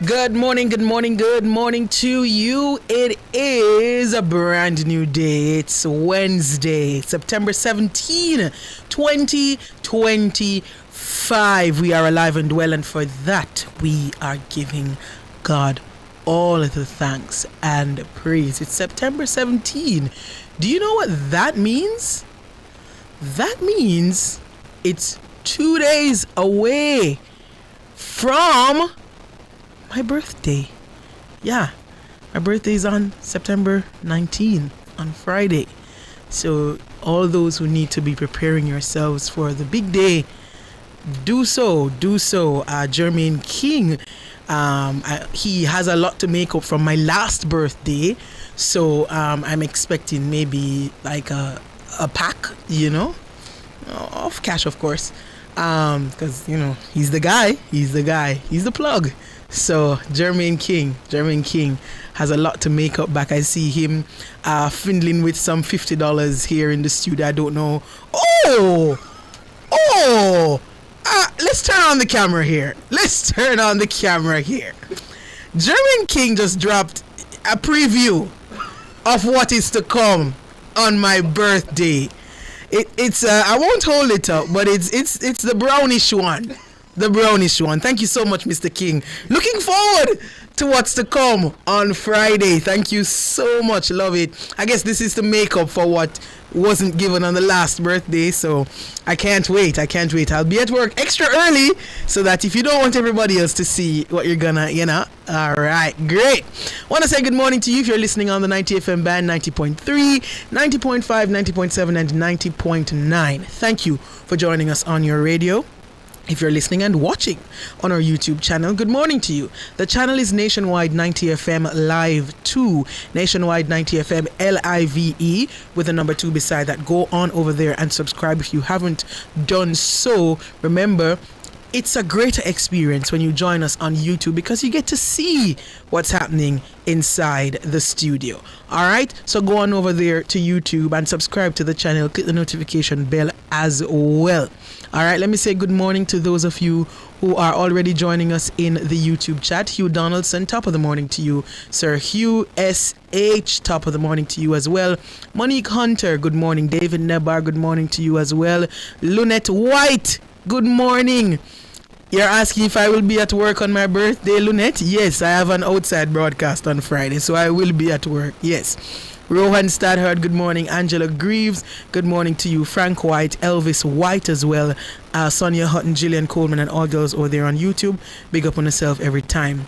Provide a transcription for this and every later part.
Good morning, good morning, good morning to you. It is a brand new day. It's Wednesday, September 17, 2025. We are alive and well, and for that, we are giving God all of the thanks and praise. It's September 17. Do you know what that means? That means it's 2 days away from my birthday. Yeah, my birthday is on September 19, on Friday. So all those who need to be preparing yourselves for the big day, do so. Jermaine King, he has a lot to make up from my last birthday. So I'm expecting maybe like a pack, of cash, of course. Because, he's the guy, he's the plug. So Jermaine King has a lot to make up back. I see him fiddling with some $50 here in the studio. I don't know. Let's turn on the camera here. Jermaine King just dropped a preview of what is to come on my birthday. It's I won't hold it up, but it's the brownish one. Thank you so much, Mr. King. Looking forward to what's to come on Friday. Thank you so much. Love it. I guess this is to make up for what wasn't given on the last birthday. So I can't wait. I'll be at work extra early so that if you don't want everybody else to see what you're gonna, All right, great. Want to say good morning to you if you're listening on the 90 FM band, 90.3, 90.5, 90.7, and 90.9. Thank you for joining us on your radio. If you're listening and watching on our YouTube channel, good morning to you. The channel is Nationwide 90 FM Live 2, Nationwide 90 FM LIVE with the number 2 beside that. Go on over there and subscribe if you haven't done so. Remember, it's a greater experience when you join us on YouTube because you get to see what's happening inside the studio. All right, so go on over there to YouTube and subscribe to the channel. Click the notification bell as well. All right, let me say good morning to those of you who are already joining us in the YouTube chat. Hugh Donaldson, top of the morning to you. Sir Hugh S.H., top of the morning to you as well. Monique Hunter, good morning. David Nebar, good morning to you as well. Lunette White, good morning. You're asking if I will be at work on my birthday, Lunette? Yes, I have an outside broadcast on Friday, so I will be at work, yes. Rohan Stadhard, good morning. Angela Greaves, good morning to you. Frank White, Elvis White as well. Sonia Hutton, Gillian Coleman, and all girls over there on YouTube. Big up on yourself every time.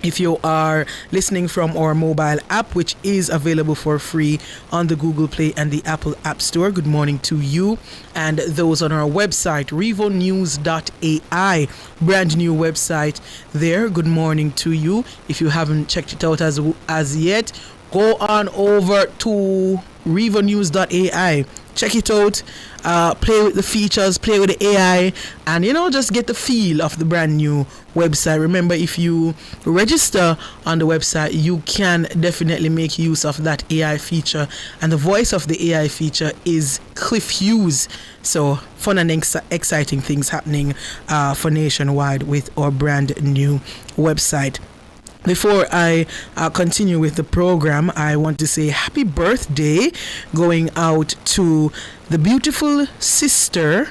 If you are listening from our mobile app, which is available for free on the Google Play and the Apple App Store, good morning to you. And those on our website, revonews.ai, brand new website there, good morning to you. If you haven't checked it out as yet, go on over to revonews.ai. check it out, play with the features, play with the AI, and just get the feel of the brand new website. Remember, if you register on the website, you can definitely make use of that AI feature, and the voice of the AI feature is Cliff Hughes. So fun and exciting things happening for Nationwide with our brand new website. Before I continue with the program, I want to say happy birthday going out to the beautiful sister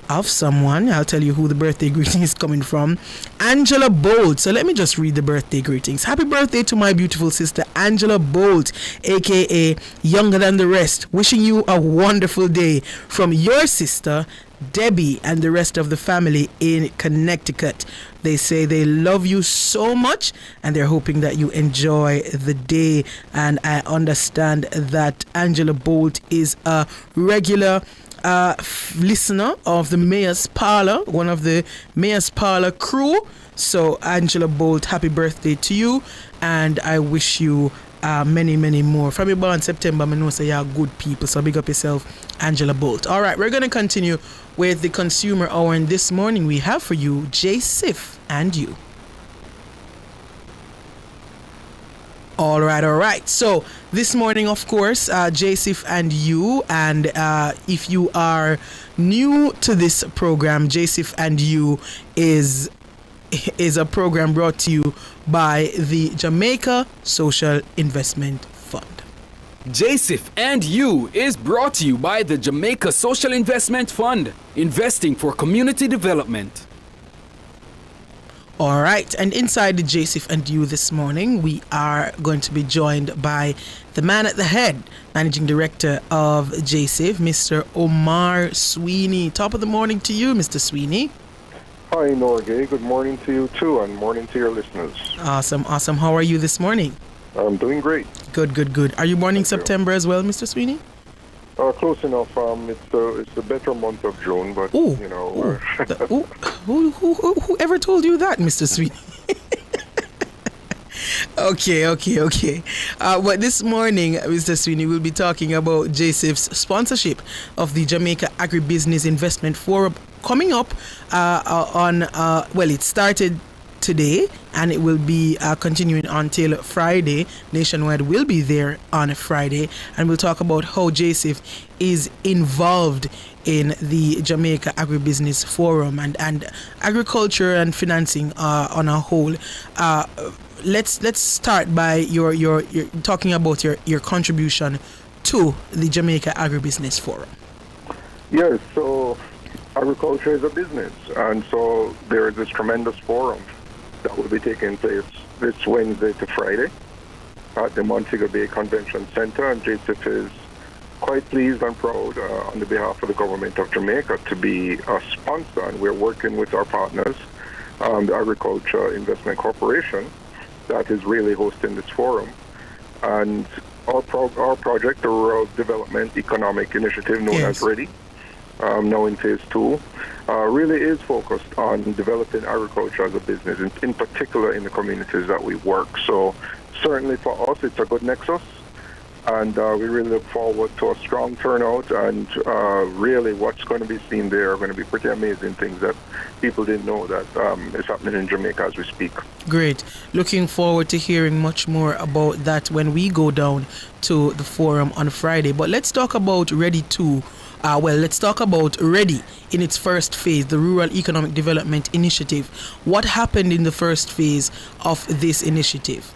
of someone. I'll tell you who the birthday greeting is coming from. Angela Bolt. So let me just read the birthday greetings. Happy birthday to my beautiful sister Angela Bolt, aka Younger Than the Rest. Wishing you a wonderful day from your sister Debbie and the rest of the family in Connecticut. They say they love you so much and they're hoping that you enjoy the day. And I understand that Angela Bolt is a regular listener of the Mayor's Parlor, one of the Mayor's Parlor crew. So Angela Bolt, happy birthday to you, and I wish you many more. From your born September, I know say you're good people, so big up yourself, Angela Bolt. All right, we're going to continue with the Consumer Hour, and this morning we have for you J-Sif and You. All right. So this morning, of course, J-Sif and You, and if you are new to this program, J-Sif and You is a program brought to you by the Jamaica Social Investment Fund. J-Sif and You is brought to you by the Jamaica Social Investment Fund, investing for community development. All right, and inside the J-Sif and You this morning, we are going to be joined by the man at the head, Managing Director of J-Sif, Mr. Omar Sweeney. Top of the morning to you, Mr. Sweeney. Hi, Norgay. Good morning to you too, and morning to your listeners. Awesome. How are you this morning? I'm doing great. Good. Are you born in September as well, Mr. Sweeney? Close enough. It's a better month of June, but who ever told you that, Mr. Sweeney? Okay. But this morning, Mr. Sweeney, we'll be talking about J-Sif's sponsorship of the Jamaica Agribusiness Investment Forum coming up it started today and it will be continuing until Friday. Nationwide will be there on a Friday, and we'll talk about how J-Sif is involved in the Jamaica Agribusiness Forum and agriculture and financing on a whole. Let's start by your talking about your contribution to the Jamaica Agribusiness Forum. Yes, so agriculture is a business, and so there is this tremendous forum that will be taking place this Wednesday to Friday at the Montego Bay Convention Center, and J-Sif is quite pleased and proud on the behalf of the government of Jamaica to be a sponsor, and we're working with our partners, the Agriculture Investment Corporation, that is really hosting this forum. And our project, the Rural Development Economic Initiative, known as READY, now in phase 2, really is focused on developing agriculture as a business, in particular in the communities that we work. So certainly for us, it's a good nexus, and we really look forward to a strong turnout, and really what's going to be seen there are going to be pretty amazing things that people didn't know that is happening in Jamaica as we speak. Great. Looking forward to hearing much more about that when we go down to the forum on Friday. But let's talk about Ready 2. Let's talk about Ready in its first phase, the Rural Economic Development Initiative. What happened in the first phase of this initiative?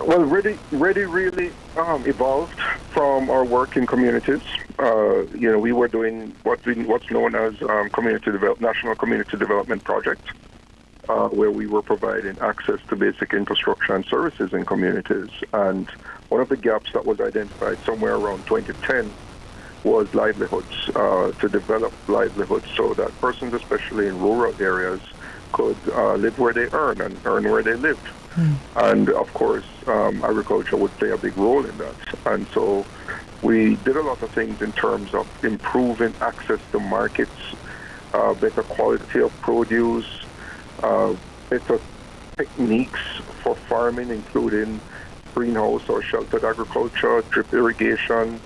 Well, Ready really evolved from our work in communities. We were doing what's known as National Community Development Project, where we were providing access to basic infrastructure and services in communities. And one of the gaps that was identified somewhere around 2010 was livelihoods, to develop livelihoods so that persons, especially in rural areas, could live where they earn and earn where they lived. And of course, agriculture would play a big role in that. And so we did a lot of things in terms of improving access to markets, better quality of produce, better techniques for farming, including greenhouse or sheltered agriculture, drip irrigation,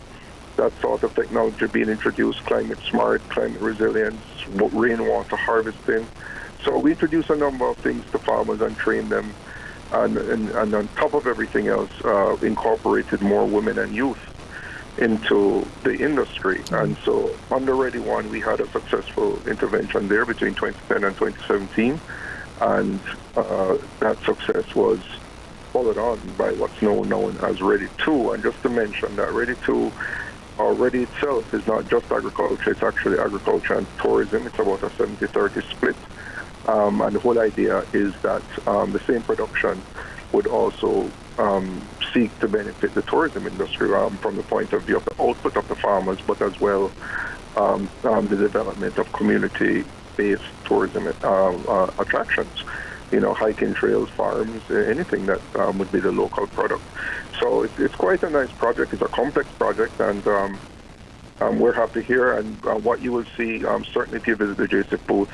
that sort of technology being introduced, climate smart, climate resilience, rainwater harvesting. So we introduce a number of things to farmers and train them, and on top of everything else, incorporated more women and youth into the industry. And so under Ready One, we had a successful intervention there between 2010 and 2017, and that success was followed on by what's now known as Ready 2. And just to mention that Ready 2, or Ready itself, is not just agriculture, it's actually agriculture and tourism. It's about a 70-30 split. And the whole idea is that the same production would also seek to benefit the tourism industry from the point of view of the output of the farmers, but as well the development of community-based tourism attractions. You know, hiking trails, farms, anything that would be the local product. So it's quite a nice project. It's a complex project, and we're happy here. And what you will see, certainly if you visit the JSIF booth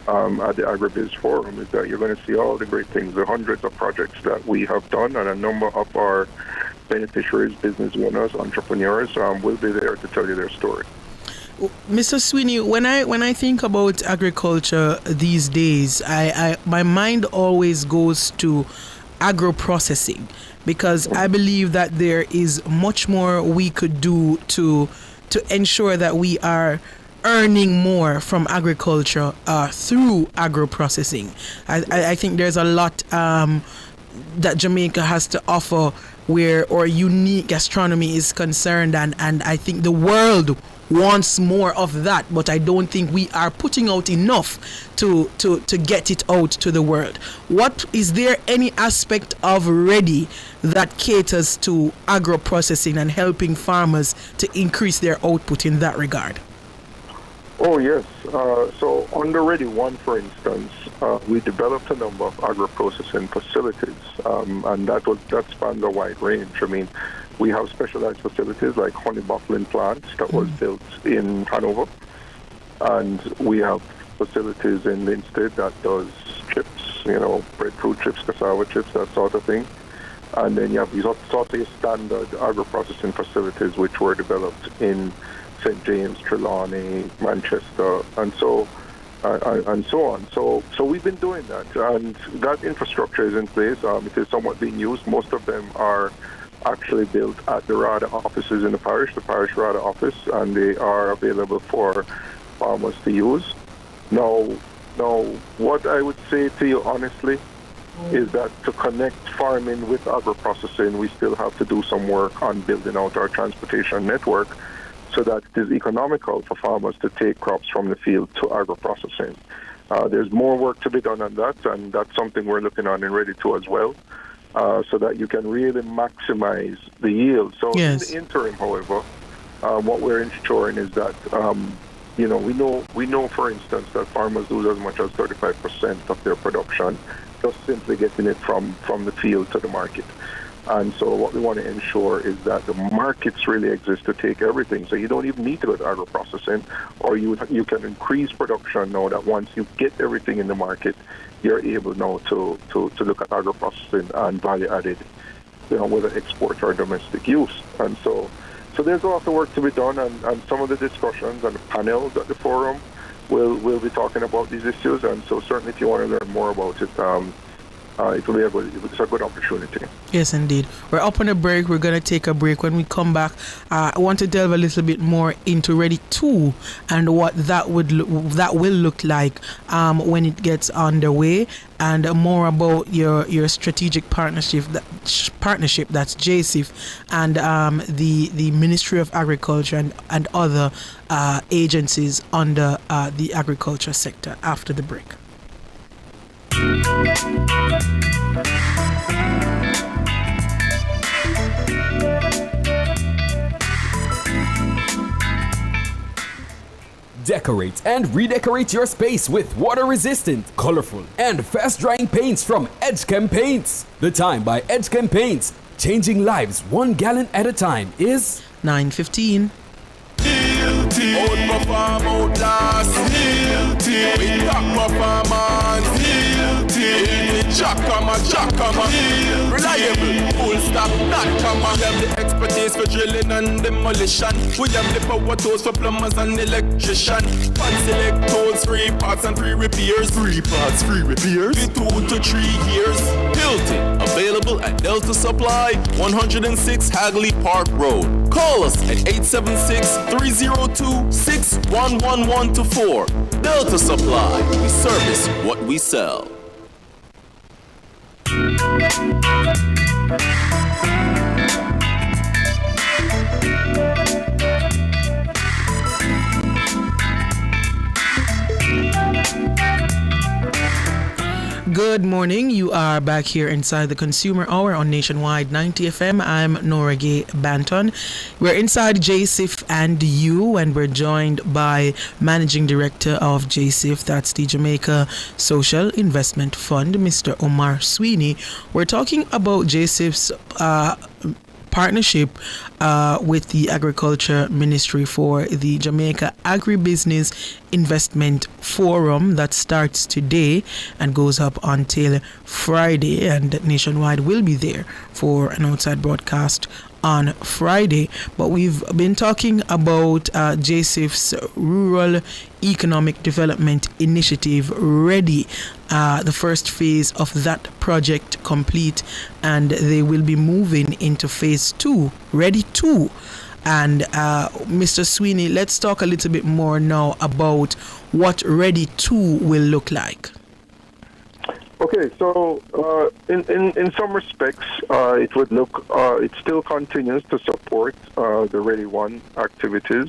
at the AgriBiz Forum, is that you're going to see all the great things, the hundreds of projects that we have done, and a number of our beneficiaries, business owners, entrepreneurs will be there to tell you their story. Mr. Sweeney, when I think about agriculture these days, I my mind always goes to agro-processing, because I believe that there is much more we could do to ensure that we are earning more from agriculture through agro-processing. I think there's a lot that Jamaica has to offer where our unique gastronomy is concerned, and I think the world wants more of that, but I don't think we are putting out enough to get it out to the world. What is there any aspect of Ready that caters to agro-processing and helping farmers to increase their output in that regard? Oh, yes. So under Ready One, for instance, we developed a number of agro-processing facilities, and that spans a wide range. I mean, we have specialized facilities like honey bottling plants that was built in Hanover, and we have facilities in Linstead that does chips, you know, breadfruit chips, cassava chips, that sort of thing. And then you have these sort of standard agro-processing facilities which were developed in St. James, Trelawney, Manchester, and so on. So we've been doing that, and that infrastructure is in place. It is somewhat being used. Most of them are actually built at the RADA offices in the parish RADA office, and they are available for farmers to use. Now, what I would say to you honestly is that to connect farming with agro-processing, we still have to do some work on building out our transportation network so that it is economical for farmers to take crops from the field to agro-processing. There's more work to be done on that, and that's something we're looking on in Ready 2 as well, so that you can really maximize the yield. So yes. In the interim, however, what we're ensuring is that, we know, for instance, that farmers lose as much as 35% of their production just simply getting it from the field to the market. And so what we want to ensure is that the markets really exist to take everything. So you don't even need to go to agro-processing, or you can increase production now that once you get everything in the market, you're able now to look at agro-processing and value-added, whether export or domestic use. And so there's a lot of work to be done, and some of the discussions and the panels at the forum will be talking about these issues. And so certainly if you want to learn more about it, it's a good opportunity. Yes, indeed. We're up on a break. We're going to take a break. When we come back, I want to delve a little bit more into Ready 2 and what that will look like when it gets underway, and more about your strategic partnership that's JSIF and the Ministry of Agriculture and other agencies under the agriculture sector after the break. Decorate and redecorate your space with water-resistant, colorful, and fast-drying paints from Edgechem Paints. The time by Edgechem Paints, changing lives 1 gallon at a time, is 9:15. Outperform, outlast, we top performance, Jackama, reliable, full stop, not come on them the expertise for drilling and demolition. We have the power tools for plumbers and electrician. Fancy select tools, free parts and free repairs. Free parts, free repairs. The 2 to 3 years. Hilton, available at Delta Supply, 106 Hagley Park Road. Call us at 876-302-6111-4. Delta Supply, we service what we sell. Good morning. You are back here inside the Consumer Hour on Nationwide 90 FM. I'm Nora Gay Banton. We're inside JSIF and you, and we're joined by Managing Director of JSIF, that's the Jamaica Social Investment Fund, Mr. Omar Sweeney. We're talking about JSIF's partnership with the Agriculture Ministry for the Jamaica Agribusiness Investment Forum that starts today and goes up until Friday, and Nationwide will be there for an outside broadcast on Friday. But we've been talking about JSIF's Rural Economic Development Initiative Ready, the first phase of that project complete, and they will be moving into phase 2, Ready 2. And Mr. Sweeney, let's talk a little bit more now about what Ready 2 will look like. Okay, so in some respects, it would look, it still continues to support the Ready 1 activities.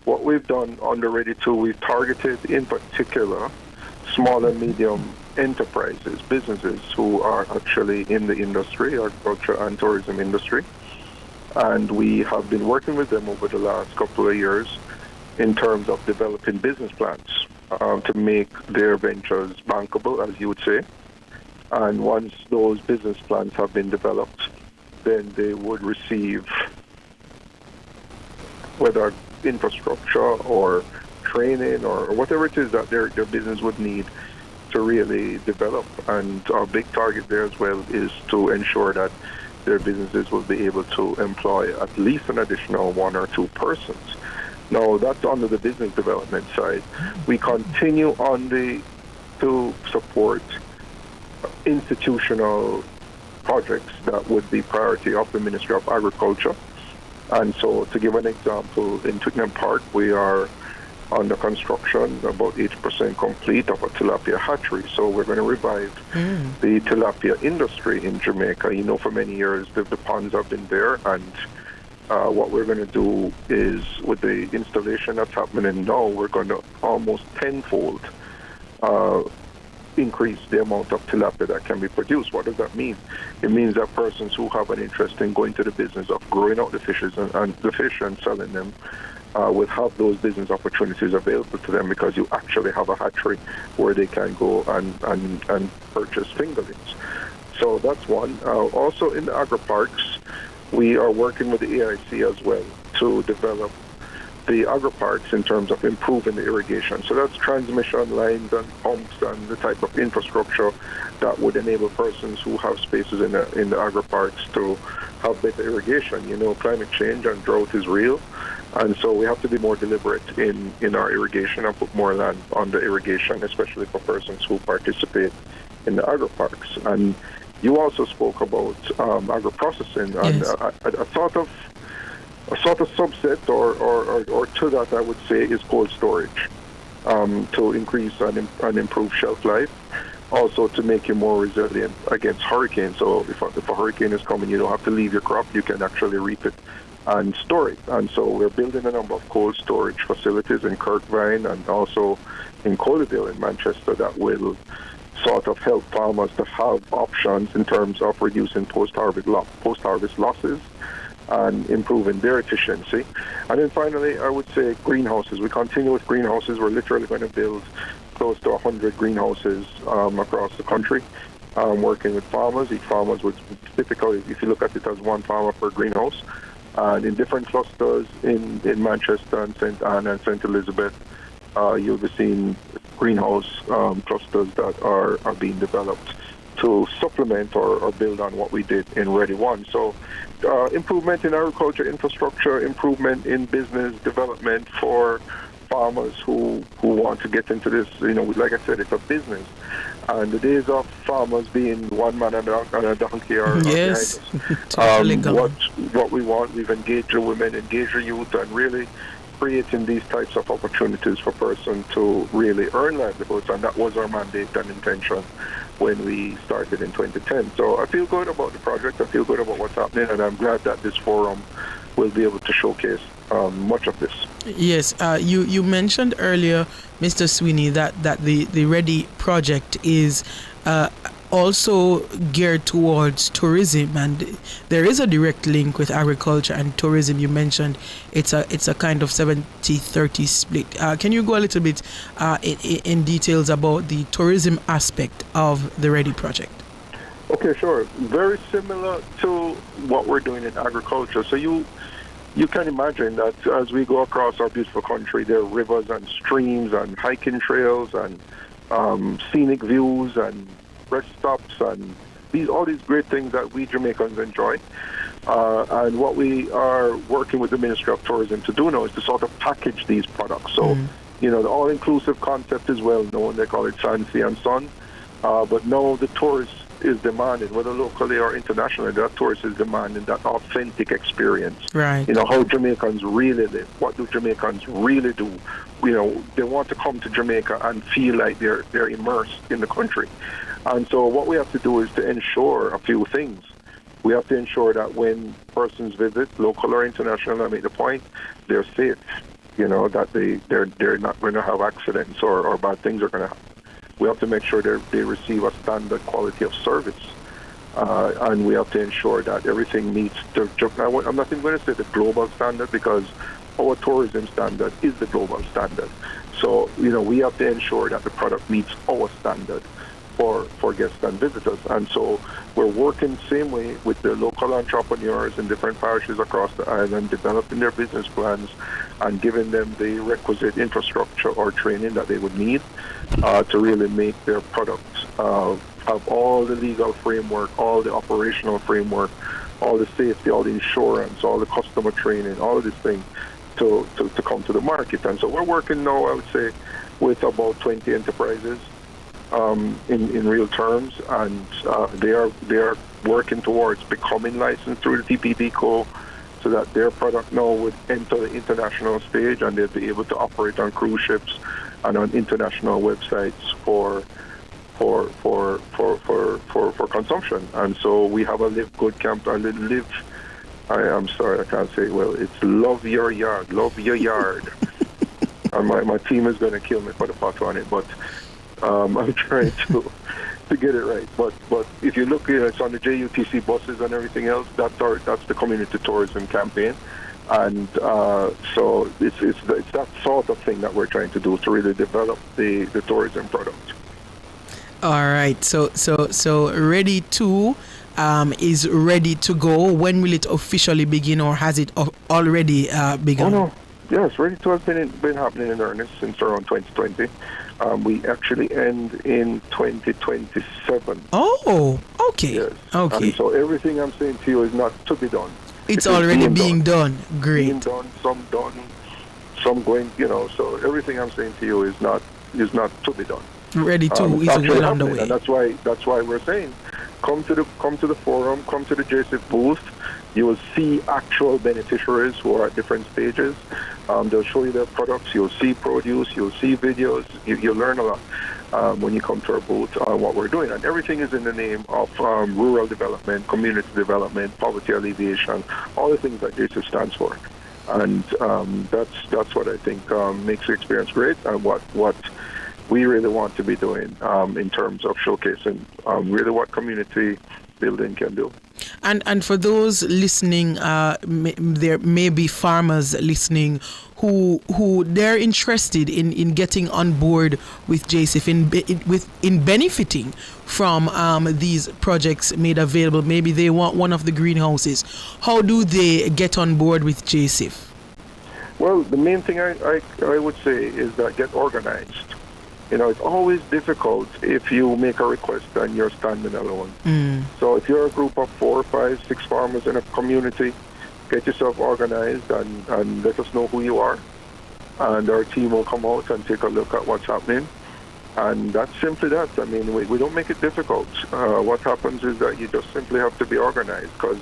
What we've done on the Ready 2, we've targeted in particular small and medium enterprises, businesses who are actually in the industry, agriculture and tourism industry. And we have been working with them over the last couple of years in terms of developing business plans to make their ventures bankable, as you would say. And once those business plans have been developed, then they would receive whether infrastructure or training or whatever it is that their business would need to really develop. And our big target there as well is to ensure that their businesses will be able to employ at least an additional 1 or 2 persons. Now, that's under the business development side. We continue to support institutional projects that would be priority of the Ministry of Agriculture. And so, to give an example, in Twickenham Park, we are under construction, about 80% complete, of a tilapia hatchery. So we're going to revive the tilapia industry in Jamaica. You know, for many years, the ponds have been there, and what we're going to do is, with the installation that's happening now, we're going to almost tenfold increase the amount of tilapia that can be produced. What does that mean? It means that persons who have an interest in going to the business of growing out the fishes and the fish and selling them will have those business opportunities available to them, because you actually have a hatchery where they can go and purchase fingerlings. So that's one. Also in the agri-parks, we are working with the AIC as well to develop the agri-parks in terms of improving the irrigation. So that's transmission lines and pumps and the type of infrastructure that would enable persons who have spaces in the agri-parks to have better irrigation. You know, climate change and drought is real, and so we have to be more deliberate in our irrigation and put more land on the irrigation, especially for persons who participate in the agri-parks. And you also spoke about agri-processing, and yes. a sort of subset or to that, I would say, is cold storage to increase and improve shelf life. Also to make you more resilient against hurricanes. So if a hurricane is coming, you don't have to leave your crop. You can actually reap it and store it. And so we're building a number of cold storage facilities in Kirkvine and also in Colleyville in Manchester that will sort of help farmers to have options in terms of reducing post-harvest losses and improving their efficiency. And then finally, I would say greenhouses. We continue with greenhouses. We're literally going to build close to 100 greenhouses across the country, working with farmers. Each farmer would typically, if you look at it as one farmer per greenhouse, and in different clusters in Manchester and St. Anne and St. Elizabeth, you'll be seeing greenhouse clusters that are being developed to supplement or build on what we did in Ready One. So improvement in agriculture infrastructure, improvement in business development for farmers who want to get into this. Like I said, it's a business. And the days of farmers being one man and a donkey are yes, behind us. totally gone. What we want, we've engaged the women, engaged the youth, and really creating these types of opportunities for person to really earn livelihoods, and that was our mandate and intention when we started in 2010. So I feel good about the project, I feel good about what's happening, and I'm glad that this forum will be able to showcase much of this. Yes, you mentioned earlier, Mr. Sweeney, that the Ready project is also geared towards tourism, and there is a direct link with agriculture and tourism. You mentioned it's a kind of 70-30 split. Can you go a little bit in details about the tourism aspect of the Ready project? Okay, sure. Very similar to what we're doing in agriculture. So you can imagine that as we go across our beautiful country, there are rivers and streams and hiking trails and scenic views and rest stops and all these great things that we Jamaicans enjoy. And what we are working with the Ministry of Tourism to do now is to sort of package these products. So, the all-inclusive concept is well known. They call it Fancy and Sun. But now the tourist is demanding, whether locally or internationally, that tourist is demanding that authentic experience. Right. How Jamaicans really live. What do Jamaicans really do? They want to come to Jamaica and feel like they're immersed in the country. And so what we have to do is to ensure a few things. We have to ensure that when persons visit, local or international, I make the point, they're safe. That they're not going to have accidents or bad things are going to happen. We have to make sure they receive a standard quality of service. And we have to ensure that everything meets I'm not even going to say the global standard, because our tourism standard is the global standard. So, we have to ensure that the product meets our standard for guests and visitors. And so we're working the same way with the local entrepreneurs in different parishes across the island, developing their business plans and giving them the requisite infrastructure or training that they would need to really make their products have all the legal framework, all the operational framework, all the safety, all the insurance, all the customer training, all of these things to come to the market. And so we're working now, I would say, with about 20 enterprises in real terms, and they are working towards becoming licensed through the TPD Co, so that their product now would enter the international stage and they'll be able to operate on cruise ships and on international websites for consumption. And so we have a Live Good camp, I'm sorry, I can't say it well. It's Love Your Yard, Love Your Yard. And my team is going to kill me for the pot on it, but I'm trying to get it right. But if you look, it's on the JUTC buses and everything else. That's the community tourism campaign, and so it's that sort of thing that we're trying to do to really develop the tourism product. All right. So Ready 2 is ready to go. When will it officially begin, or has it already begun? Oh no. Yes, Ready 2 has been happening in earnest since around 2020. We actually end in 2027. Oh, okay. Yes. Okay. And so everything I'm saying to you is not to be done. It's already being done. Great. Being done, some going, so everything I'm saying to you is not to be done. Ready 2 is well underway. And that's why we're saying, come to the forum, come to the JSIF booth. You will see actual beneficiaries who are at different stages. They'll show you their products. You'll see produce. You'll see videos. You'll learn a lot when you come to our booth on what we're doing. And everything is in the name of rural development, community development, poverty alleviation, all the things that JSIF stands for. And that's what I think makes the experience great, and what we really want to be doing in terms of showcasing really what community building can do. And for those listening, there may be farmers listening who they're interested in getting on board with JSIF, in benefiting from these projects made available. Maybe they want one of the greenhouses. How do they get on board with JSIF? Well, the main thing I would say is that get organized. It's always difficult if you make a request and you're standing alone. So if you're a group of 4, 5, 6 farmers in a community, get yourself organized and let us know who you are. And our team will come out and take a look at what's happening. And that's simply that. I mean, we don't make it difficult. What happens is that you just simply have to be organized, because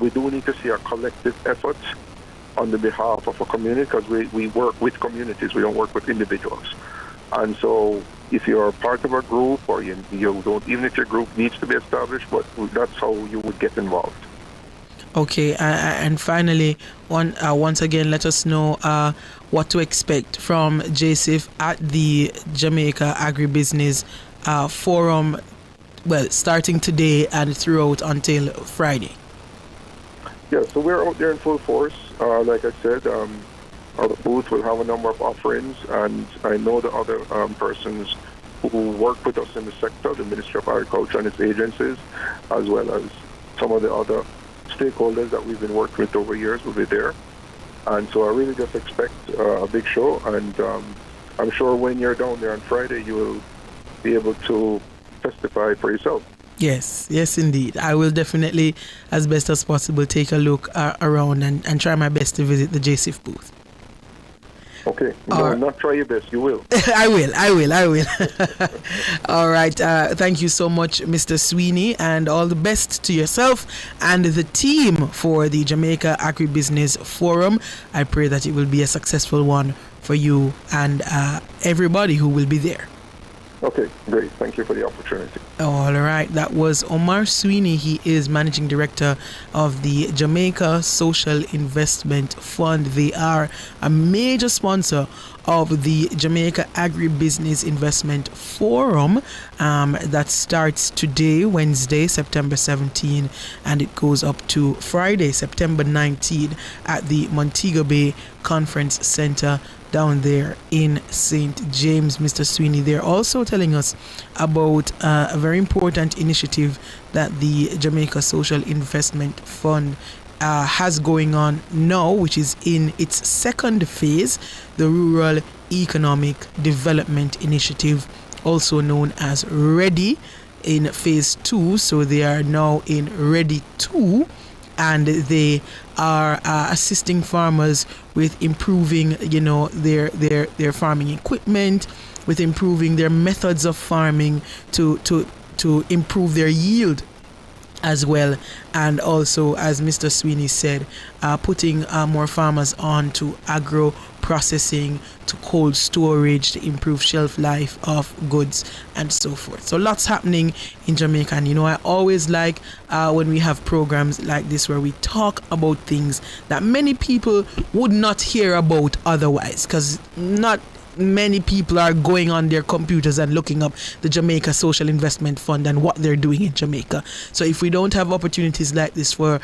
we do need to see a collective effort on the behalf of a community, because we work with communities, we don't work with individuals. And so if you're part of a group, or you don't, even if your group needs to be established, but that's how you would get involved. Okay, and finally, once again, let us know what to expect from JSIF at the Jamaica Agribusiness Forum, well, starting today and throughout until Friday. Yeah, so we're out there in full force. Like I said, our booth will have a number of offerings, and I know the other persons who work with us in the sector, the Ministry of Agriculture and its agencies, as well as some of the other stakeholders that we've been working with over years will be there. And so I really just expect a big show, and I'm sure when you're down there on Friday, you will be able to testify for yourself. Yes, indeed. I will definitely, as best as possible, take a look around and try my best to visit the JSIF booth. Okay. No, not try your best. You will. I will. All right. Thank you so much, Mr. Sweeney, and all the best to yourself and the team for the Jamaica Agribusiness Forum. I pray that it will be a successful one for you and everybody who will be there. Okay, great. Thank you for the opportunity. All right. That was Omar Sweeney. He is Managing Director of the Jamaica Social Investment Fund. They are a major sponsor of the Jamaica Agribusiness Investment Forum that starts today, Wednesday, September 17, and it goes up to Friday, September 19 at the Montego Bay Conference Center down there in St. James. Mr. Sweeney, they're also telling us about a very important initiative that the Jamaica Social Investment Fund has going on now, which is in its second phase, the Rural Economic Development Initiative, also known as READY, in phase 2. So they are now in READY 2, and they are assisting farmers with improving, their farming equipment, with improving their methods of farming to improve their yield as well, and also, as Mr. Sweeney said, putting more farmers on to agro processing, to cold storage, to improve shelf life of goods and so forth. So lots happening in Jamaica, and I always like when we have programs like this where we talk about things that many people would not hear about otherwise, because not many people are going on their computers and looking up the Jamaica Social Investment Fund and what they're doing in Jamaica. So if we don't have opportunities like this for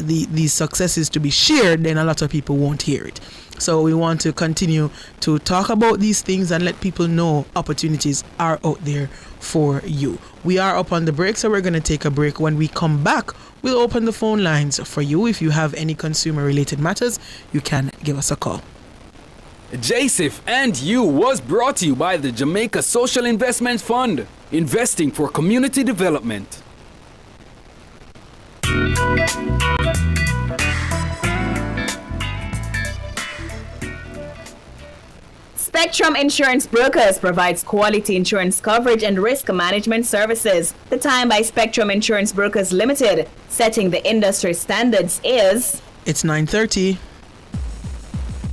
these successes to be shared, then a lot of people won't hear it. So we want to continue to talk about these things and let people know opportunities are out there for you. We are up on the break, so we're going to take a break. When we come back, we'll open the phone lines for you. If you have any consumer related matters, you can give us a call. JSIF and You was brought to you by the Jamaica Social Investment Fund, investing for community development. Spectrum Insurance Brokers provides quality insurance coverage and risk management services. The time by Spectrum Insurance Brokers Limited, setting the industry standards, is... It's 9:30.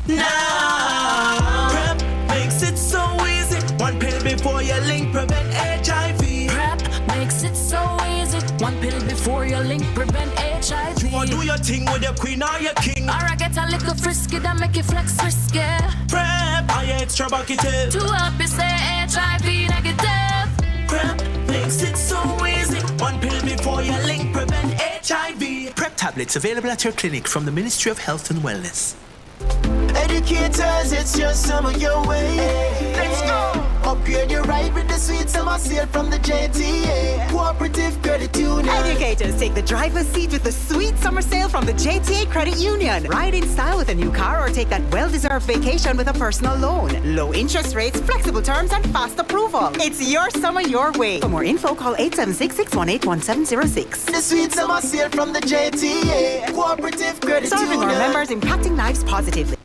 Now, PrEP makes it so easy. One pill before you link, prevent HIV. PrEP makes it so easy. One pill before you link, prevent HIV. You wanna do your thing with your queen or your king. Or I get a little frisky that make you flex risky. PrEP, are you extra bucketed? To help you stay HIV negative. PrEP makes it so easy. One pill before you link, prevent HIV. PrEP tablets available at your clinic from the Ministry of Health and Wellness. Educators, it's your summer your way. Let's go. Upgrade your ride with the sweet summer sale from the JTA Cooperative Credit Union. Educators, take the driver's seat with the sweet summer sale from the JTA Credit Union. Ride in style with a new car or take that well-deserved vacation with a personal loan. Low interest rates, flexible terms, and fast approval. It's your summer your way. For more info, call 876-618-1706. The sweet summer sale from the JTA Cooperative Credit Serving Union. our members, impacting lives positively.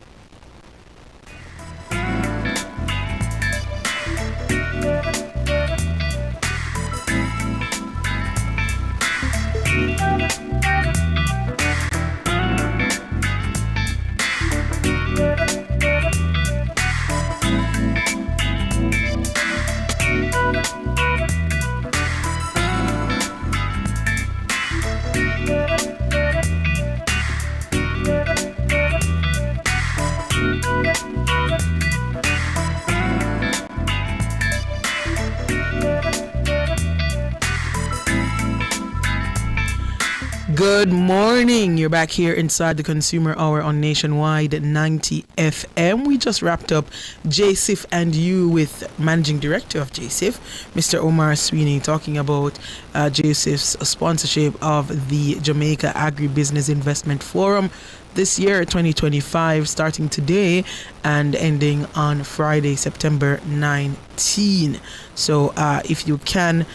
Good morning. You're back here inside the Consumer Hour on Nationwide 90 FM. We just wrapped up JSIF and You with Managing Director of JSIF, Mr. Omar Sweeney, talking about JSIF's sponsorship of the Jamaica Agribusiness Investment Forum this year, 2025, starting today and ending on Friday, September 19. So if you can,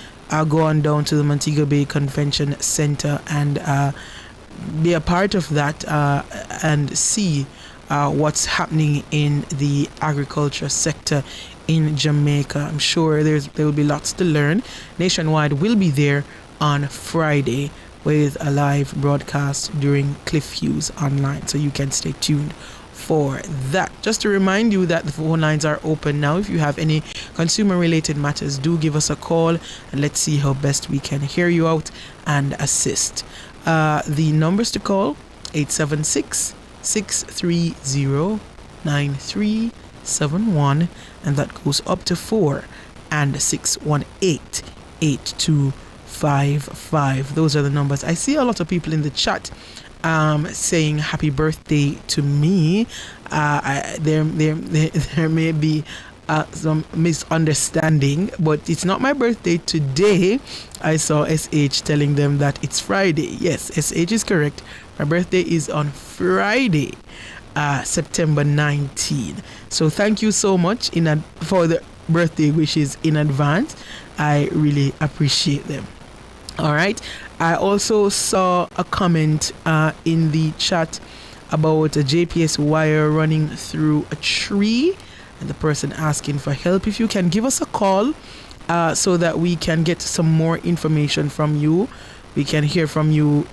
go on down to the Montego Bay Convention Center and be a part of that and see what's happening in the agriculture sector in Jamaica. I'm sure there will be lots to learn. Nationwide will be there on Friday with a live broadcast during Cliff Hughes Online, so you can stay tuned for that. Just to remind you that the phone lines are open now. If you have any consumer related matters, do give us a call and let's see how best we can hear you out and assist. The numbers to call: 876-630-9371, and that goes up to 4, and 618-8255. Those are the numbers. I see a lot of people in the chat saying happy birthday to me. There may be some misunderstanding, but it's not my birthday today. I saw SH telling them that it's Friday. Yes, SH is correct. My birthday is on Friday, September 19. So thank you so much for the birthday wishes in advance. I really appreciate them. All right. I also saw a comment in the chat about a JPS wire running through a tree, and the person asking for help. If you can give us a call so that we can get some more information from you, we can hear from you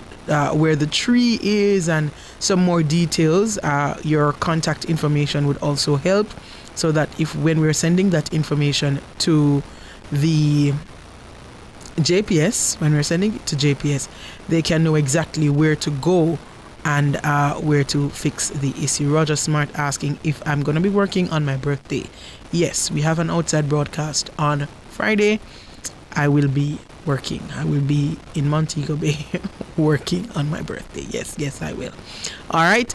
where the tree is and some more details. Your contact information would also help, so that when we're sending that information to the JPS, when we're sending it to JPS, they can know exactly where to go and where to fix the issue. Roger Smart asking if I'm going to be working on my birthday. Yes, we have an outside broadcast on Friday. I will be working. I will be in Montego Bay working on my birthday. Yes, I will. All right.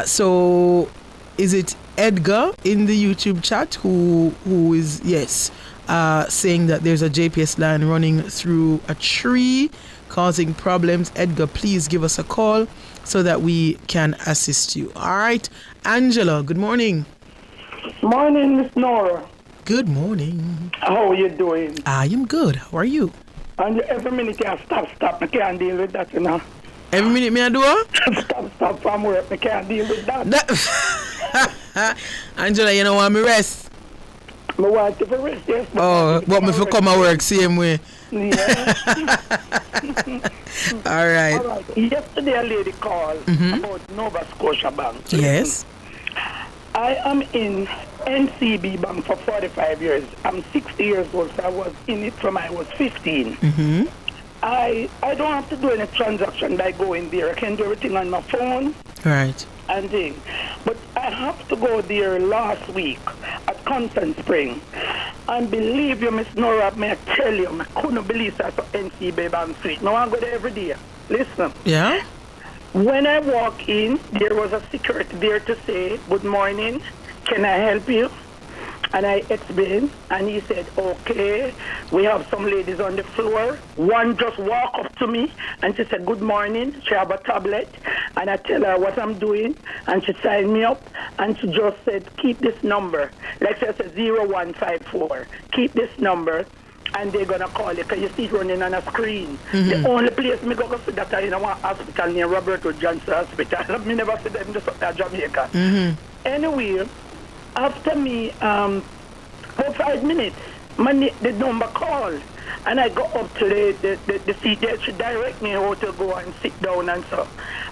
So is it Edgar in the YouTube chat who is, yes, saying that there's a JPS line running through a tree causing problems? Edgar, please give us a call so that we can assist you. All right. Angela, good morning. Morning, Miss Nora. Good morning. How are you doing? I am good. How are you? And every minute you stop. I can't deal with that, you know. Every minute me I do what? Stop from work. I can't deal with that. Angela, you know what, me rest. I want to rest, yes. Oh, but me for come and work same way. Yeah. All right. All right. Yesterday a lady called about Nova Scotia Bank. Yes. I am in NCB Bank for 45 years. I'm 60 years old, so I was in it from I was 15. Mm-hmm. I don't have to do any transaction by going there. I can do everything on my phone. Right. And thing. But I have to go there last week at Constant Spring. And believe you, Miss Nora, may I tell you, I couldn't believe that NCB Bank Street. Now I go there every day. Listen. Yeah? When I walk in, there was a security there to say, good morning, can I help you? And I explained, and he said, okay, we have some ladies on the floor. One just walked up to me, and she said, good morning. She have a tablet, and I tell her what I'm doing, and she signed me up, and she just said, keep this number. Like she said, 0154. Keep this number, and they're going to call it, because you see it running on a screen. The only place me go see that in one hospital named Roberto Johnson Hospital. Me never see them just up there, Jamaica. Anyway, after me, about 5 minutes, the number called, and I go up to the seat there. She direct me how to go and sit down and so.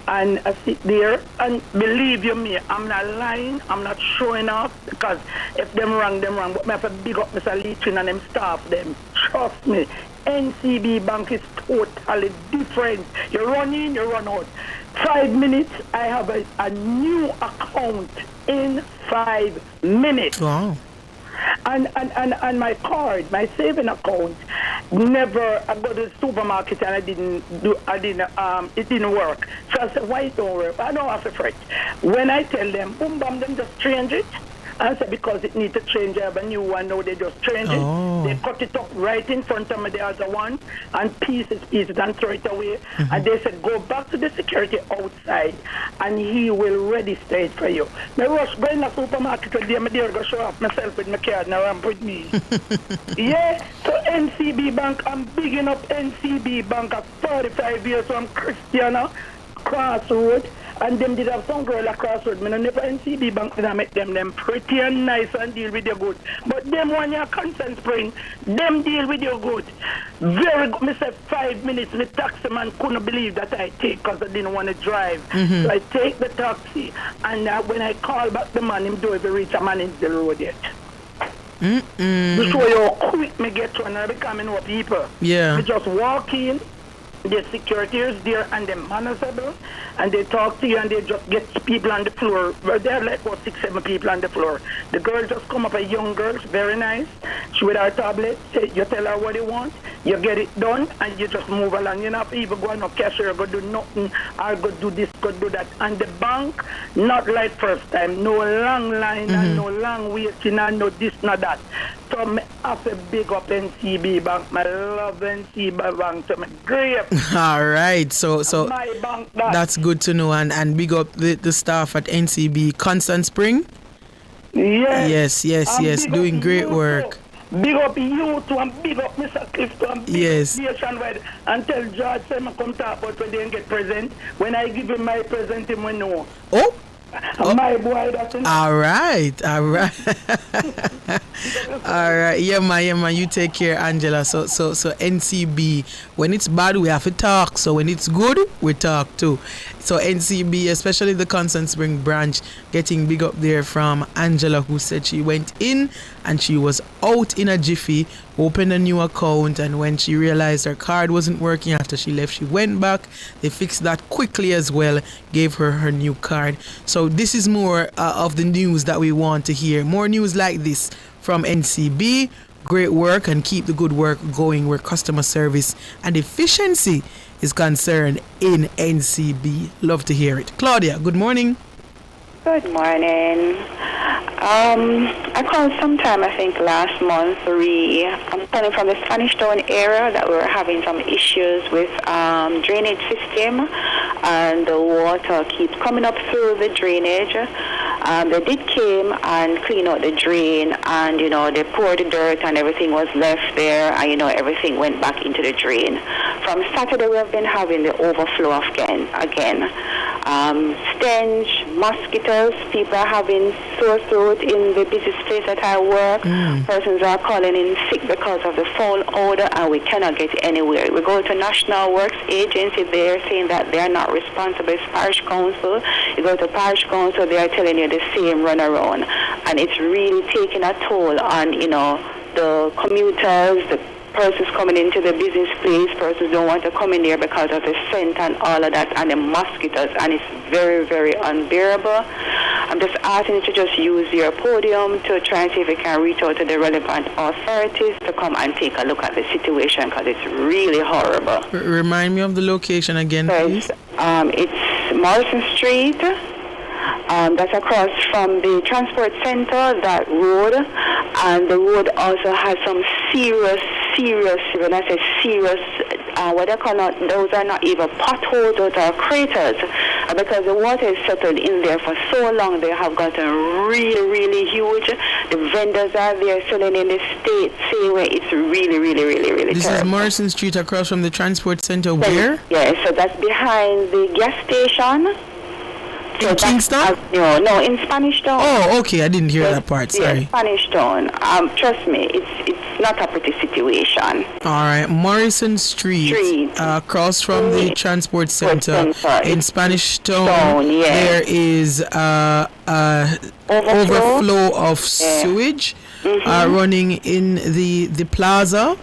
And I sit there, and believe you me, I'm not lying, I'm not showing off, because if them wrong, but I have to big up Mr. Leachin and them staff, them. Trust me, NCB Bank is totally different. You run in, you run out. 5 minutes, I have a new account in 5 minutes. Wow. And my card, my saving account, never. I go to the supermarket and it didn't work. So I said, why it don't work? I don't have to fret. When I tell them, boom, bam, them just change it. I said, because it needs to change. I have a new one now. They just change it. They cut it up right in front of me, the other one, and pieces, and throw it away. And they said, go back to the security outside, and he will register it for you. I rush go in the supermarket today. I dare go show off myself with my card now. I'm with me. Yeah, so NCB Bank, I'm bigging up NCB Bank at 45 years, so I'm Christiana, Crossroad. And them did have some girl across road. I never NCB Bank did I make them pretty and nice and deal with you good. But them one year Constant Spring, them deal with you good. Very good. I said 5 minutes, the taxi man couldn't believe that I take because I didn't want to drive. So I take the taxi, and when I call back the man, him do if he reach a man in the road yet. To show you how quick me get to and I become know people. Yeah. I just walk in. The security is there and they're manageable, and they talk to you and they just get people on the floor. Well, there are like about 6-7 people on the floor. The girl just come up, a young girl, very nice. She with her tablet, you tell her what you want, you get it done, and you just move along. You don't have to even go on no cashier, go do nothing, or go do this, go do that. And the bank, not like first time, no long line and no long waiting and no this, no that. So I have to big up NCB Bank. I love NCB Bank. So I'm great. All right, so my bank, that's good to know, and big up the staff at NCB Constant Spring. Yes, doing great work. Big up you too, and big up Mr. Clifton, and big up Nationwide, and tell George say I come talk about when they get present. When I give him my present, him will know. My boy, that's enough. All right. All right. Yeah, man. You take care, Angela. So NCB, when it's bad, we have to talk. So when it's good, we talk too. So NCB, especially the Constant Spring branch, getting big up there from Angela, who said she went in and she was out in a jiffy, opened a new account, and when she realized her card wasn't working after she left, she went back. They fixed that quickly as well, gave her new card. So this is more of the news that we want to hear. More news like this from NCB. Great work, and keep the good work going where customer service and efficiency is concerned in NCB. Love to hear it. Claudia, good morning. Good morning. I called sometime, I think last month, I'm calling from the Spanish Town area that we were having some issues with drainage system, and the water keeps coming up through the drainage. They did came and clean out the drain, and they poured the dirt and everything was left there, and everything went back into the drain. From Saturday we have been having the overflow again. Stench, mosquitoes, people are having sore throat in the business place that I work. Persons are calling in sick because of the foul odor, and we cannot get anywhere. We go to National Works Agency, they're saying that they are not responsible. It's Parish Council. You go to Parish Council, they are telling you the same runaround, and it's really taking a toll on the commuters, the persons coming into the business place. Persons don't want to come in there because of the scent and all of that, and the mosquitoes, and it's very, very unbearable. I'm just asking you to just use your podium to try and see if you can reach out to the relevant authorities to come and take a look at the situation, because it's really horrible. Remind me of the location again, please. It's Morrison Street. That's across from the transport center, that road, And the road also has some serious, when I say serious, what they call not, those are not even potholes, those are craters. Because the water is settled in there for so long, they have gotten really, really huge. The vendors are there selling in the state, say where it's really, really, really, really This terrible. is Morrison Street across from the transport center. Where? Yeah, so that's behind the gas station. In Kingston? No, in Spanish Town. Oh, okay. I didn't hear that part. Sorry. Yeah, Spanish Town. Trust me, it's not a pretty situation. All right, Morrison Street, across from the transport center in Spanish Town. There is overflow of sewage running in the plaza.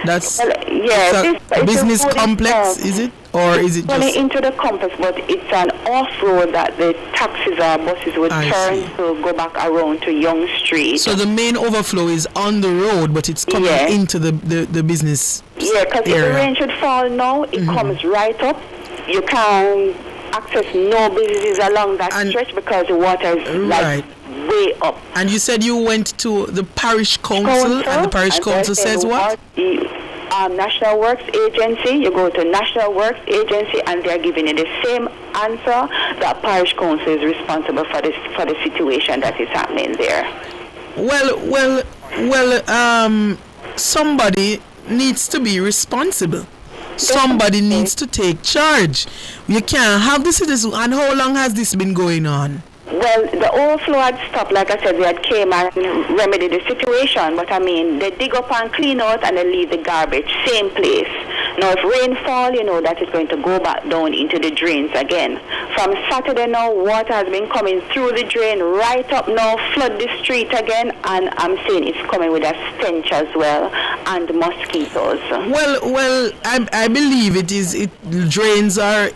That's it's a business complex, is it? Or is it just into the complex, but it's an off-road that the taxis or buses would turn to go back around to Young Street. So the main overflow is on the road, but it's coming into the business because if the rain should fall now, it comes right up. You can access no businesses along that stretch because the water is like way up. And you said you went to the parish council and the parish council says what? National Works Agency. You go to National Works Agency and they're giving you the same answer that parish council is responsible for the situation that is happening there. Well, somebody needs to be responsible. Somebody needs to take charge. You can't have the citizens. And how long has this been going on? Well, the overflow had stopped. Like I said, they had came and remedied the situation. But I mean, they dig up and clean out and they leave the garbage, same place. Now, if rain fall, you know that it's going to go back down into the drains again. From Saturday now, water has been coming through the drain right up now, flood the street again, and I'm saying it's coming with a stench as well, and mosquitoes. Well, I believe drains are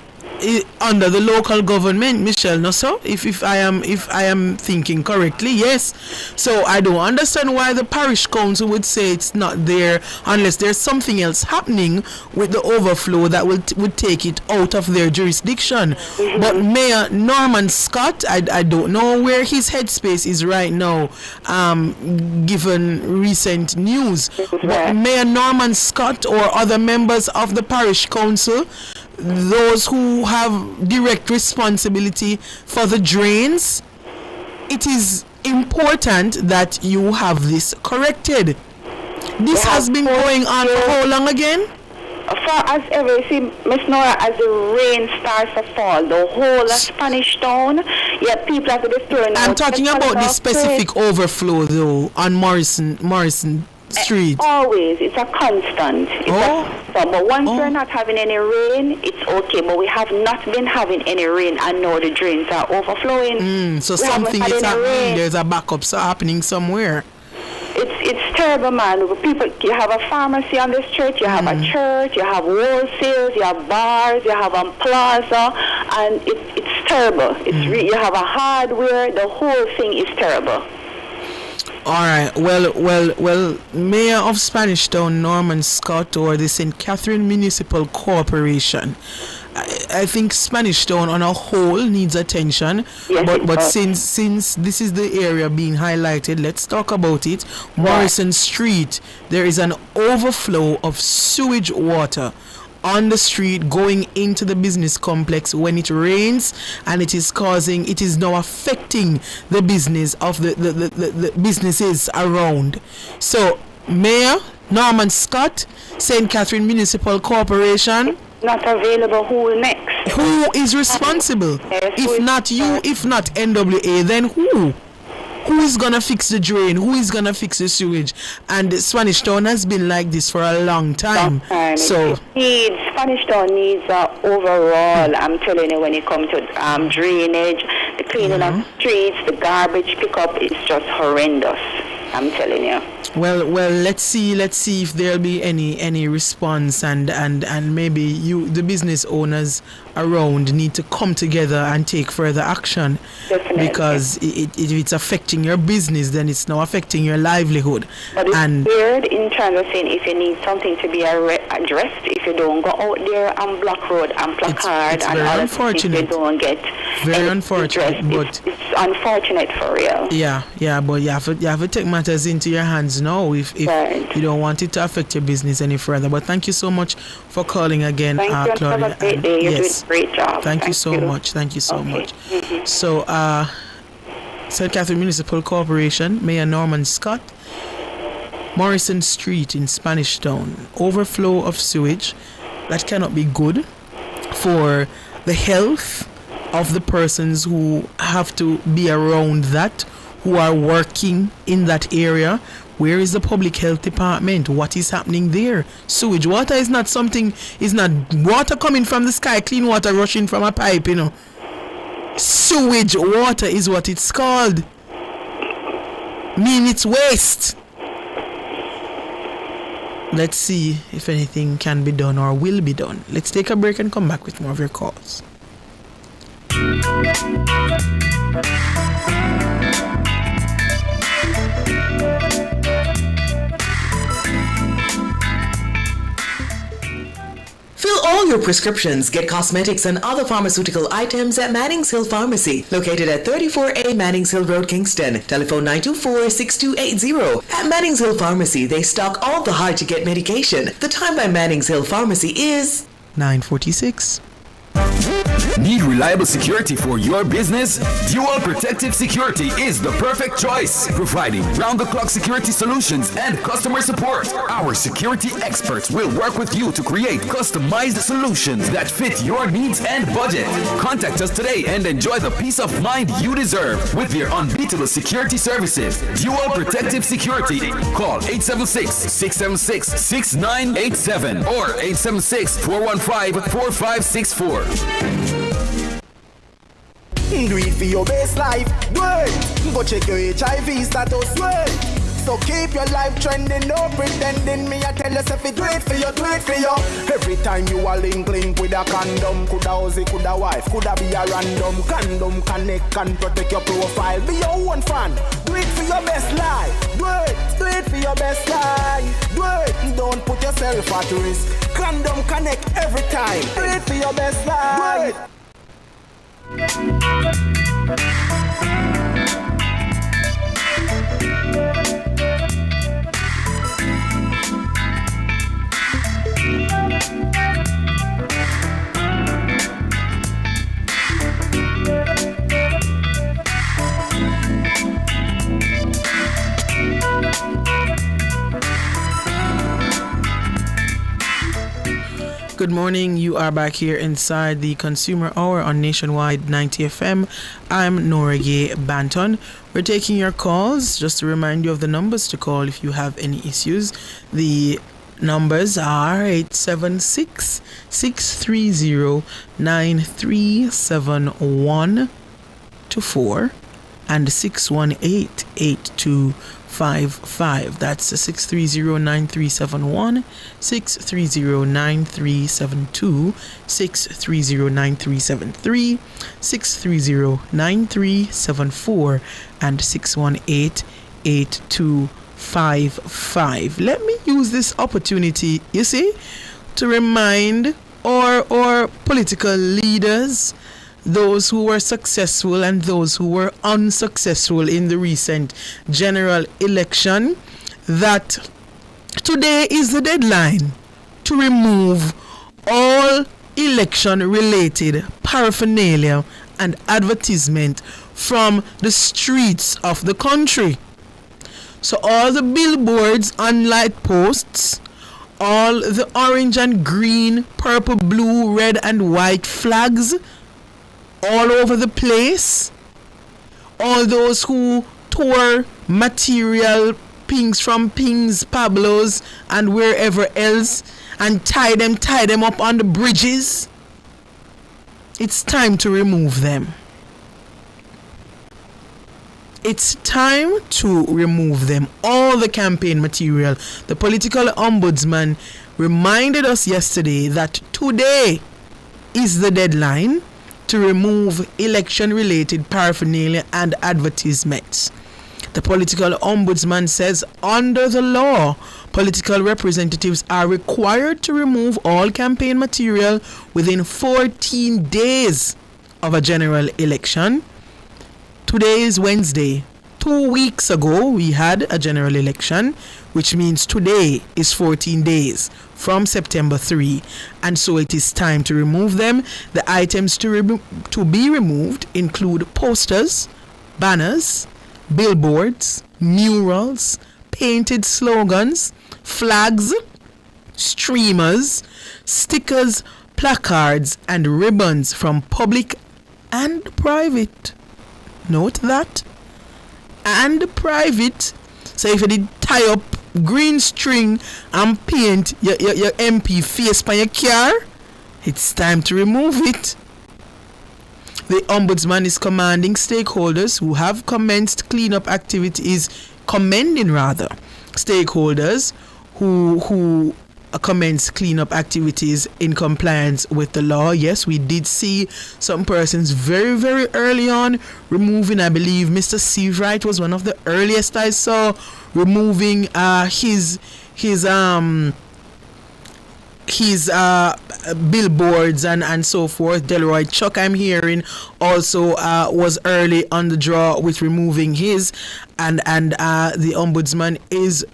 under the local government, Michelle, no so if I am thinking correctly, yes. So I don't understand why the parish council would say it's not there unless there's something else happening with the overflow that would take it out of their jurisdiction. But Mayor Norman Scott, I don't know where his headspace is right now, given recent news. But Mayor Norman Scott or other members of the parish council, those who have direct responsibility for the drains, it is important that you have this corrected. This has been going on for how long again? For as ever, you see, Miss Nora, as the rain starts to fall, the whole of Spanish Town, people have to be throwing out. I'm talking about the specific overflow, though, on Morrison Street. Always, it's a constant. But once we're not having any rain, it's okay. But we have not been having any rain, and now the drains are overflowing. So something is happening. There's a backup happening somewhere. It's terrible, man. People, you have a pharmacy on the street, you have a church, you have wholesales, you have bars, you have a plaza, and it's terrible. You have a hardware. The whole thing is terrible. All right. Well, Mayor of Spanish Town, Norman Scott, or the St. Catherine Municipal Corporation. I think Spanish Town on a whole needs attention. But since this is the area being highlighted, let's talk about it. Morrison Street, there is an overflow of sewage water on the street going into the business complex when it rains, and it is now affecting the business of the businesses around. So Mayor Norman Scott, St. Catherine Municipal Corporation, not available. Who next? Who is responsible? If not you, if not NWA, then who? Who is gonna fix the drain? Who is gonna fix the sewage? And Spanish Town has been like this for a long time. So Spanish Town needs overall. I'm telling you, when it comes to drainage, the cleaning of streets, the garbage pickup is just horrendous. I'm telling you. Well, let's see if there'll be any response, and maybe the business owners around need to come together and take further action. Definitely. Because if it's affecting your business, then it's now affecting your livelihood. But it's weird in terms of saying if you need something to be addressed, if if you don't go out there and block road and placard it's and very all that, unfortunate. you don't get Very any unfortunate, redress. but It's unfortunate for real. yeah, but you have to take matters into your hands now if Right. you don't want it to affect your business any further. But thank you so much for calling again, Thank you, and Claudia. have a great And day. You're yes, doing a great job. thank you so much. Thank you so Okay. much. So, St. Catherine Municipal Corporation, Mayor Norman Scott, Morrison Street in Spanish Town, overflow of sewage that cannot be good for the health of the persons who have to be around that, who are working in that area. Where is the public health department? What is happening there? Sewage water is not water coming from the sky, clean water rushing from a pipe, Sewage water is what it's called. Mean it's waste. Let's see if anything can be done or will be done. Let's take a break and come back with more of your calls. Fill all your prescriptions, get cosmetics and other pharmaceutical items at Mannings Hill Pharmacy, located at 34A Mannings Hill Road, Kingston. Telephone 924-6280. At Mannings Hill Pharmacy, they stock all the hard-to-get medication. The time by Mannings Hill Pharmacy is 9:46. Need reliable security for your business? Dual Protective Security is the perfect choice, providing round-the-clock security solutions and customer support. Our security experts will work with you to create customized solutions that fit your needs and budget. Contact us today and enjoy the peace of mind you deserve with your unbeatable security services. Dual Protective Security. Call 876-676-6987 or 876-415-4564. Do it for your best life, do it. Go check your HIV status, do it. So keep your life trending, no pretending. Me I tell yourself it, do it for you, do it for you. Every time you are link with a condom, coulda husband, coulda wife, coulda be a random. Condom connect and protect your profile. Be your own fan, do it for your best life, do it for your best life, do it. Don't put yourself at risk. Condom connect every time, do it for your best life, do it. Good morning. You are back here inside the Consumer Hour on Nationwide 90 FM. I'm Noragay Banton. We're taking your calls. Just to remind you of the numbers to call if you have any issues. The numbers are 876-630-9371 to 4 and 618-8255. That's 630-9371, 630-9372, 630-9373, 630-9374, and 618-8255. Let me use this opportunity, you see, to remind our political leaders, those who were successful and those who were unsuccessful in the recent general election, that today is the deadline to remove all election-related paraphernalia and advertisement from the streets of the country. So all the billboards and light posts, all the orange and green, purple, blue, red and white flags all over the place, all those who tore material pings from Pings, Pablos and wherever else and tie them up on the bridges, it's time to remove them. It's time to remove them. All the campaign material. The political ombudsman reminded us yesterday that today is the deadline to remove election-related paraphernalia and advertisements. The political ombudsman says under the law, Political representatives are required to remove all campaign material within 14 days of a general election. Today is Wednesday. 2 weeks ago, we had a general election, which means today is 14 days from September 3, and so it is time to remove them. The items to be removed include posters, banners, billboards, murals, painted slogans, flags, streamers, stickers, placards, and ribbons from public and private. Note that. And private. So if you did tie up green string and paint your MP face on your car, it's time to remove it. The Ombudsman is commanding stakeholders who have commenced cleanup activities, stakeholders who commence cleanup activities in compliance with the law. Yes, we did see some persons very, very early on removing, I believe Mr. Seavright was one of the earliest I saw removing his billboards and so forth. Delroy Chuck, I'm hearing, also was early on the draw with removing his, and the Ombudsman is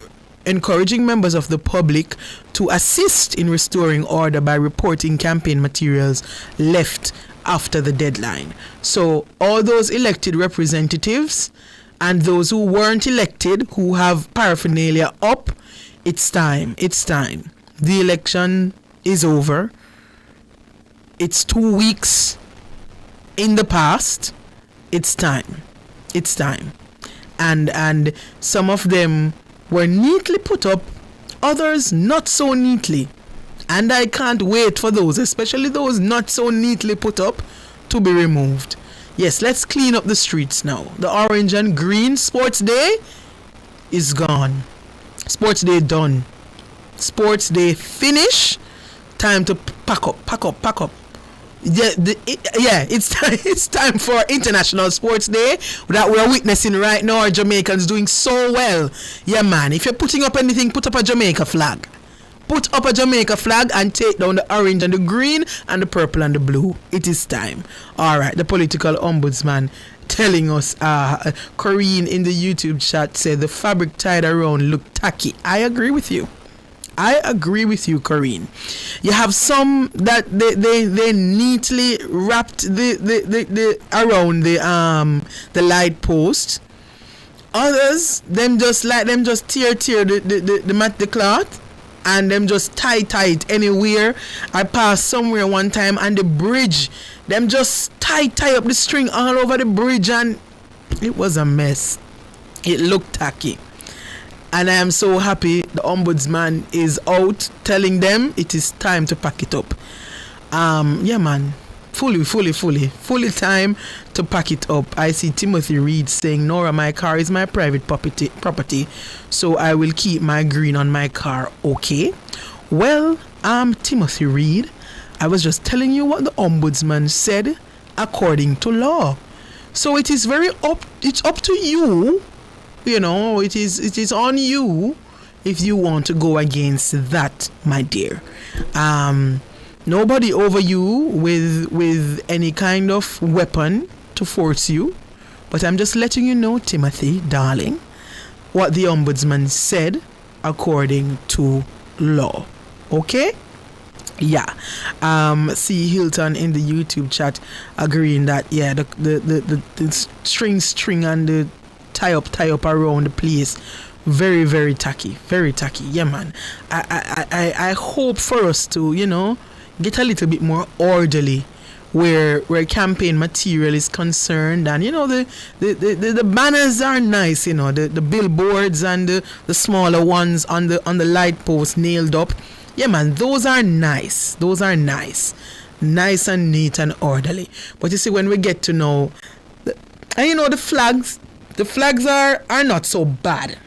encouraging members of the public to assist in restoring order by reporting campaign materials left after the deadline. So all those elected representatives and those who weren't elected, who have paraphernalia up, it's time. The election is over. It's 2 weeks in the past. It's time. And some of them were neatly put up, others not so neatly. And I can't wait for those, especially those not so neatly put up, to be removed. Yes, let's clean up the streets now. The orange and green Sports Day is gone. Sports Day done. Sports Day finish. Time to pack up. It's time for International Sports Day that we're witnessing right now. Our Jamaicans doing so well. Yeah, man. If you're putting up anything, put up a Jamaica flag. Put up a Jamaica flag and take down the orange and the green and the purple and the blue. It is time. All right. The political ombudsman telling us, Corrine in the YouTube chat said the fabric tied around looked tacky. I agree with you, Corrine. You have some that they neatly wrapped the around the light post. Others them just tear the cloth and them just tie it anywhere. I passed somewhere one time and the bridge, them just tie up the string all over the bridge, and it was a mess. It looked tacky. And I am so happy the ombudsman is out telling them it is time to pack it up. Yeah, man. Fully time to pack it up. I see Timothy Reed saying, Nora, my car is my private property, so I will keep my green on my car. Okay. Well, Timothy Reed, I was just telling you what the ombudsman said according to law. So it is it's up to you. You know, it is on you if you want to go against that, my dear. Nobody over you with any kind of weapon to force you, but I'm just letting you know, Timothy, darling, what the ombudsman said according to law. Okay? Yeah. See Hilton in the YouTube chat agreeing that the string and the tie up around the place, very, very tacky. Yeah, man. I hope for us to, get a little bit more orderly where campaign material is concerned, and the banners are nice, the billboards and the smaller ones on the light post nailed up. Yeah, man, those are nice nice and neat and orderly. But you see, when we get to know the flags are not so bad.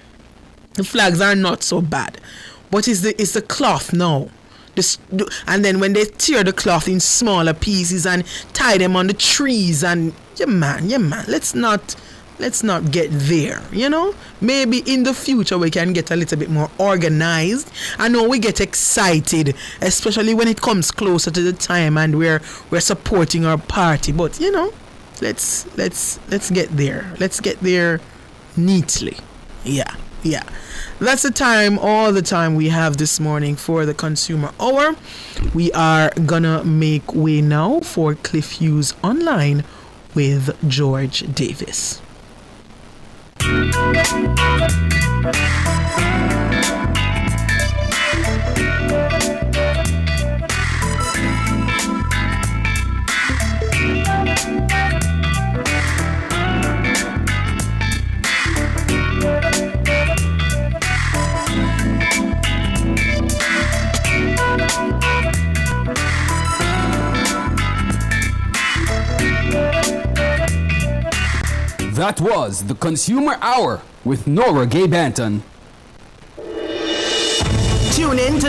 The flags are not so bad. But it's the cloth now. And then when they tear the cloth in smaller pieces and tie them on the trees, and yeah man, let's not let's not get there, Maybe in the future we can get a little bit more organized. I know we get excited, especially when it comes closer to the time and we're supporting our party. But let's get there. Let's get there neatly. Yeah. That's all the time we have this morning for the Consumer Hour. We are gonna make way now for Cliff Hughes Online with George Davis. That was the Consumer Hour with Nora Gay Banton. Tune in to